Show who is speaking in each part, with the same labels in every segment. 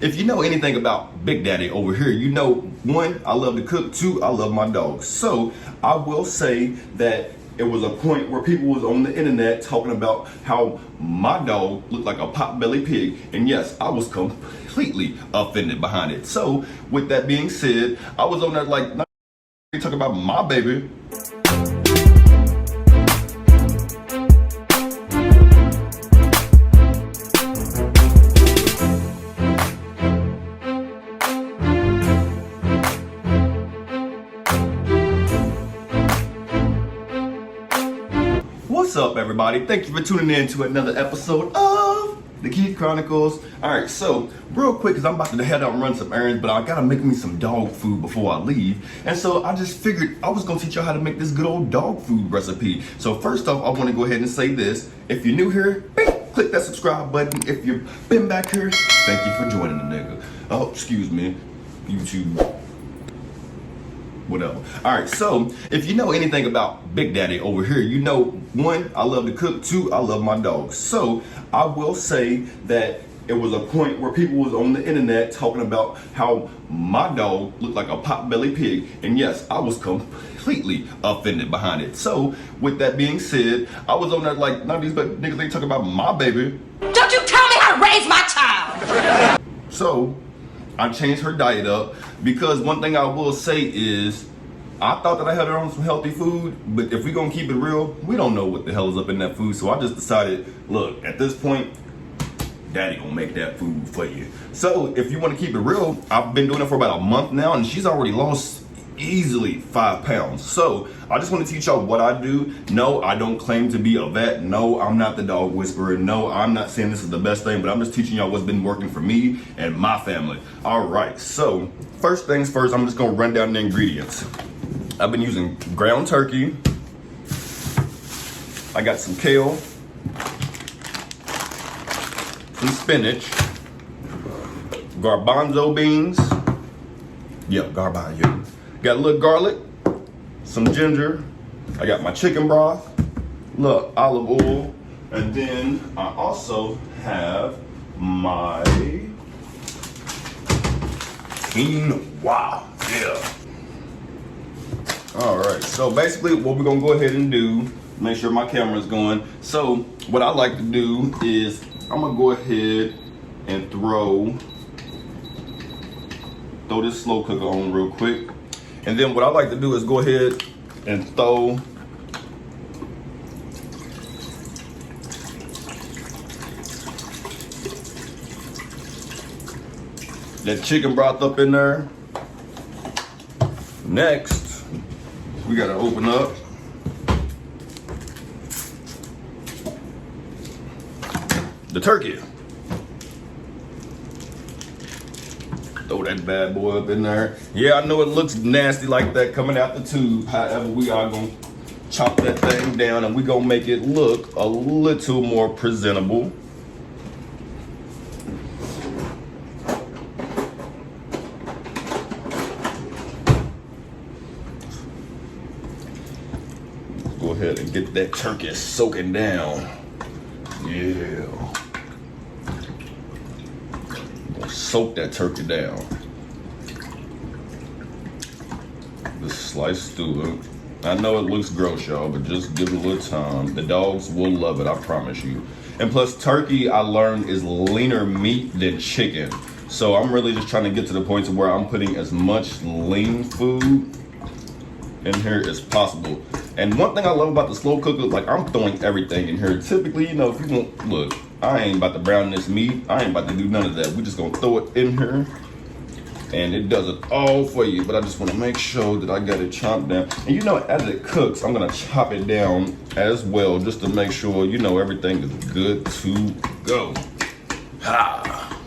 Speaker 1: If you know anything about Big Daddy over here, you know, one, I love to cook, two, I love my dogs. So I will say that it was a point where people was on the internet talking about how my dog looked like a pot-bellied pig. And yes, I was completely offended behind it. So with that being said, I was on there like, talking about my baby. What's up, everybody? Thank you for tuning in to another episode of the Keith Chronicles. All right, so real quick, because I'm about to head out and run some errands, but I gotta make me some dog food before I leave. And so I just figured I was gonna teach y'all how to make this good old dog food recipe. So first off, I wanna go ahead and say this. If you're new here, bing, click that subscribe button. If you've been back here, thank you for joining the nigga. Oh, excuse me, YouTube. Whatever. All right, so if you know anything about Big Daddy over here, you know, one, I love to cook, two, I love my dogs. So I will say that it was a point where people was on the internet talking about how my dog looked like a pot-bellied pig. And yes, I was completely offended behind it. So with that being said, I was on there like, none of these niggas, they talking about my baby.
Speaker 2: Don't you tell me how to raise my child!
Speaker 1: So I changed her diet up because one thing I will say is I thought that I had her on some healthy food, but if we gonna keep it real, we don't know what the hell is up in that food. So I just decided, look, at this point, Daddy gonna make that food for you. So if you want to keep it real, I've been doing it for about a month now, and she's already lost easily 5 pounds. So I just want to teach y'all what I do. No, I don't claim to be a vet. No, I'm not the dog whisperer. No, I'm not saying this is the best thing, but I'm just teaching y'all what's been working for me and my family. All right, so first things first, I'm just gonna run down the ingredients. I've been using ground turkey. I got some kale, some spinach, garbanzo beans. Yep, garbanzo. Got a little garlic, some ginger. I got my chicken broth, look, olive oil, and then I also have my quinoa. Yeah. All right, so basically what we're gonna go ahead and do, make sure my camera's going. So what I like to do is I'm gonna go ahead and throw this slow cooker on real quick. And then what I like to do is go ahead and throw that chicken broth up in there. Next, we gotta open up the turkey. Throw that bad boy up in there. Yeah, I know it looks nasty like that coming out the tube. However, we are gonna chop that thing down and we gonna make it look a little more presentable. Go ahead and get that turkey soaking down. Yeah. Soak that turkey down. Just slice through it. I know it looks gross, y'all, but just give it a little time. The dogs will love it, I promise you. And plus, turkey, I learned, is leaner meat than chicken. So I'm really just trying to get to the point to where I'm putting as much lean food in here as possible. And one thing I love about the slow cooker, like I'm throwing everything in here. Typically, you know, if you want, look, I ain't about to brown this meat. I ain't about to do none of that. We just gonna throw it in here and it does it all for you. But I just wanna make sure that I got it chopped down. And you know, as it cooks, I'm gonna chop it down as well, just to make sure, you know, everything is good to go. Ha!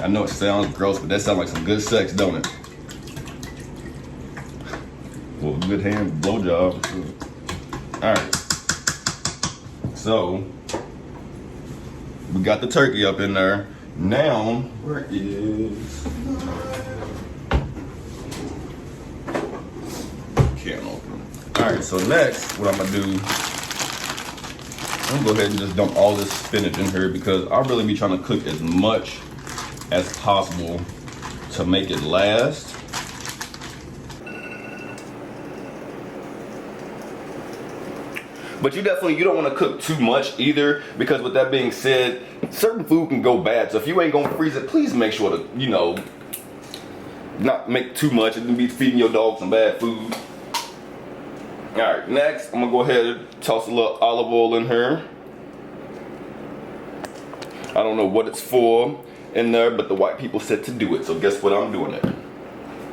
Speaker 1: I know it sounds gross, but that sounds like some good sex, don't it? Well, good hand blowjob. All right. So we got the turkey up in there. Now, where is can open? All right. So next, what I'm gonna do I'm gonna go ahead and just dump all this spinach in here because I really be trying to cook as much as possible to make it last. But you don't want to cook too much either, because with that being said, certain food can go bad. So if you ain't gonna freeze it, please make sure to, you know, not make too much and be feeding your dog some bad food. Alright, next I'm gonna go ahead and toss a little olive oil in here. I don't know what it's for in there, but the white people said to do it, so guess what, I'm doing it.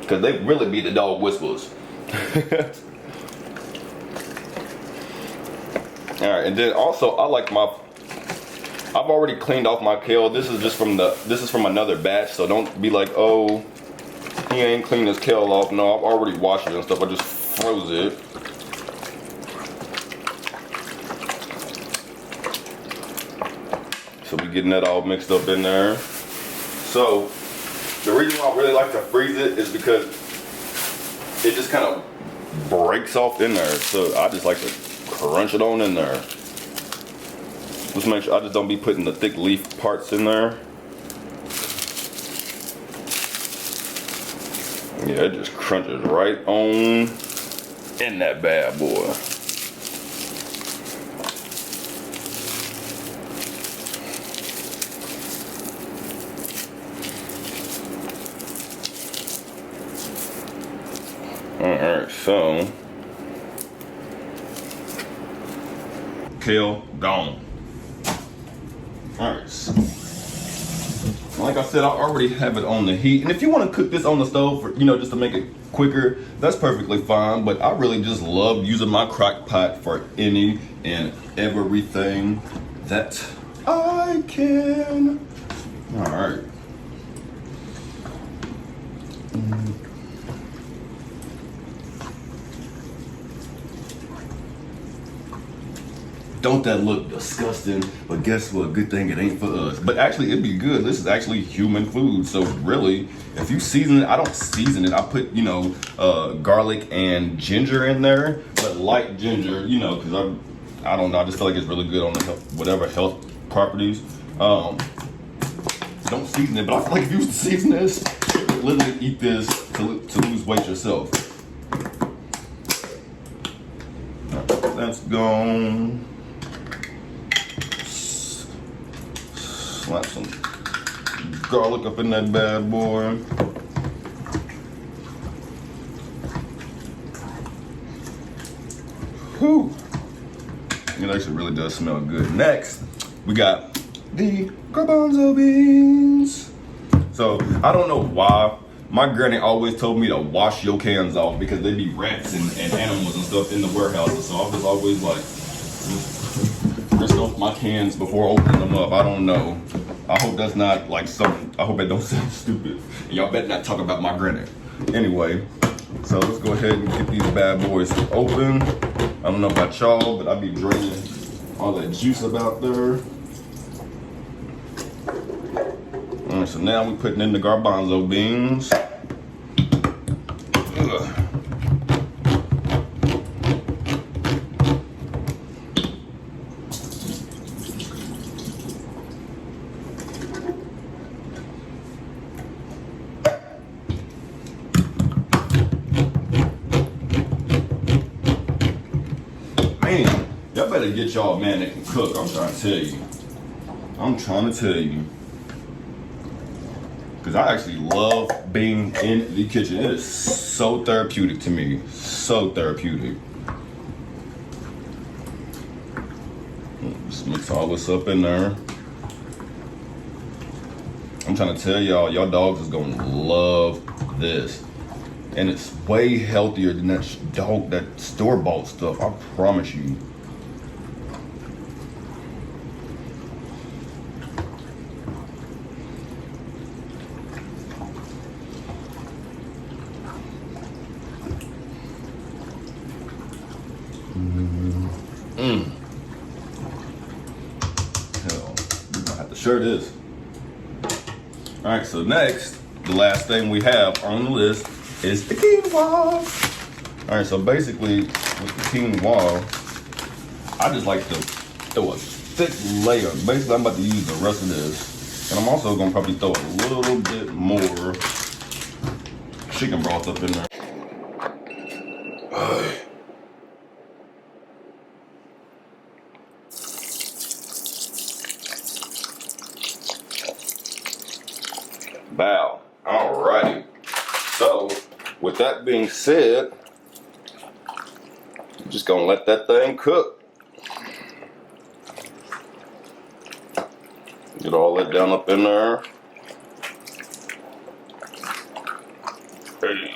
Speaker 1: Because they really be the dog whisperers. Alright, and then also I like I've already cleaned off my kale. This is from another batch, so don't be like, oh, he ain't cleaned his kale off. No, I've already washed it and stuff. I just froze it. So we getting that all mixed up in there. So the reason why I really like to freeze it is because it just kind of breaks off in there. So I just like to crunch it on in there. Just make sure I just don't be putting the thick leaf parts in there. Yeah, it just crunches right on in that bad boy. Alright, so kale gone. Alright, so like I said, I already have it on the heat, and if you want to cook this on the stove for, you know, just to make it quicker, that's perfectly fine. But I really just love using my crock pot for any and everything that I can. Alright. Don't that look disgusting? But guess what? Good thing it ain't for us. But actually, it'd be good. This is actually human food. So really, if you season it, I don't season it. I put, you know, garlic and ginger in there, but light ginger, you know, because I don't know. I just feel like it's really good on the whatever health properties. Don't season it, but I feel like if you season this, you could literally eat this to lose weight yourself. That's gone. Slap some garlic up in that bad boy. Whew. It actually really does smell good. Next, we got the Garbanzo Beans. So, I don't know why. My granny always told me to wash your cans off because there be rats and animals and stuff in the warehouses. So I was always like, rinse off my cans before opening them up. I don't know. I hope that's not like something. I hope it don't sound stupid. And y'all better not talk about my granny. Anyway, so let's go ahead and get these bad boys open. I don't know about y'all, but I be draining all that juice about there. Alright, so now we're putting in the garbanzo beans. Ugh. Man, y'all better get y'all a man that can cook. I'm trying to tell you. Because I actually love being in the kitchen. It is so therapeutic to me. So therapeutic. Just mix all this up in there. I'm trying to tell y'all, y'all dogs is going to love this. And it's way healthier than that store-bought stuff. I promise you. Hell, you might have to share this. All right, so next, the last thing we have on the list is the quinoa. All right, so basically with the quinoa, I just like to throw a thick layer. Basically, I'm about to use the rest of this. And I'm also gonna probably throw a little bit more chicken broth up in there. Bow. Alrighty. So, with that being said, I'm just gonna let that thing cook. Get all that down up in there. Hey.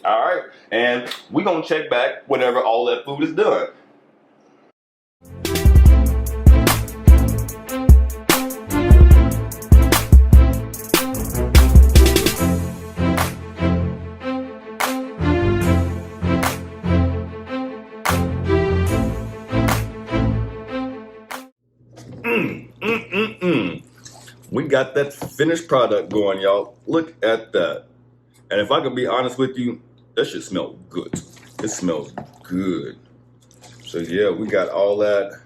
Speaker 1: All right, and we're gonna check back whenever all that food is done. We got that finished product going, y'all. Look at that. And if I can be honest with you, that shit smells good. It smells good. So yeah, we got all that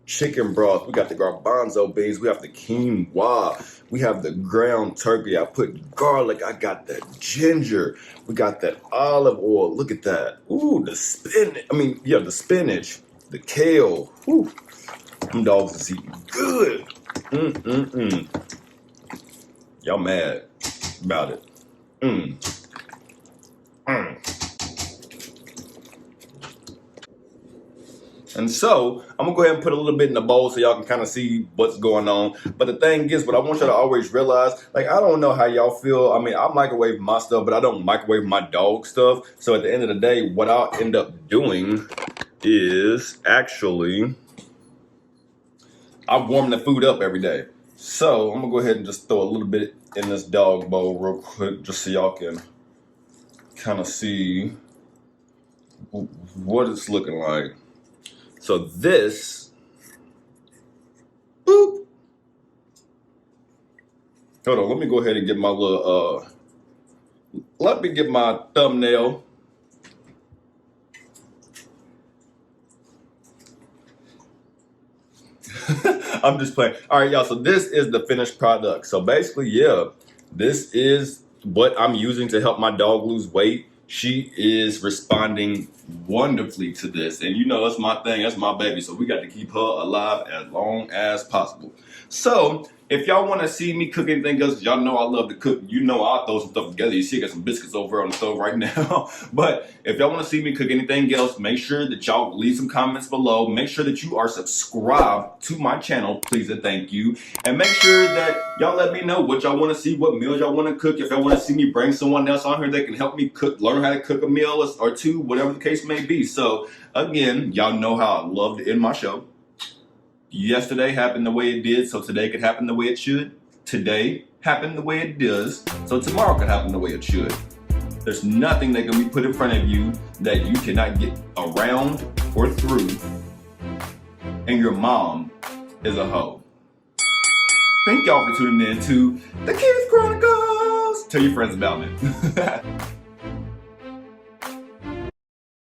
Speaker 1: chicken broth. We got the garbanzo beans. We have the quinoa. We have the ground turkey. I put garlic. I got that ginger. We got that olive oil. Look at that. Ooh, the spinach. The spinach. The kale. Ooh, them dogs is eating good. Y'all mad about it. And so, I'm gonna go ahead and put a little bit in the bowl so y'all can kind of see what's going on. But the thing is, what I want y'all to always realize, like, I don't know how y'all feel. I mean, I microwave my stuff, but I don't microwave my dog stuff. So at the end of the day, what I'll end up doing is actually, I warm the food up every day. So I'm gonna go ahead and just throw a little bit in this dog bowl real quick, just so y'all can kind of see what it's looking like. So this, boop. Hold on, let me go ahead and get my little, let me get my thumbnail. I'm just playing. All right, y'all, so this is the finished product. So basically, yeah, this is what I'm using to help my dog lose weight. She is responding wonderfully to this. And you know, that's my thing, that's my baby. So we got to keep her alive as long as possible. So if y'all want to see me cook anything else, y'all know I love to cook. You know I'll throw some stuff together. You see I got some biscuits over on the stove right now. But if y'all want to see me cook anything else, make sure that y'all leave some comments below. Make sure that you are subscribed to my channel, please and thank you. And make sure that y'all let me know what y'all want to see, what meals y'all want to cook. If y'all want to see me bring someone else on here that can help me cook, learn how to cook a meal or two, whatever the case may be. So again, y'all know how I love to end my show. Yesterday happened the way it did, so today could happen the way it should. Today happened the way it does, so tomorrow could happen the way it should. There's nothing that can be put in front of you that you cannot get around or through, and your mom is a hoe. Thank y'all for tuning in to The Kids Chronicles. Tell your friends about me.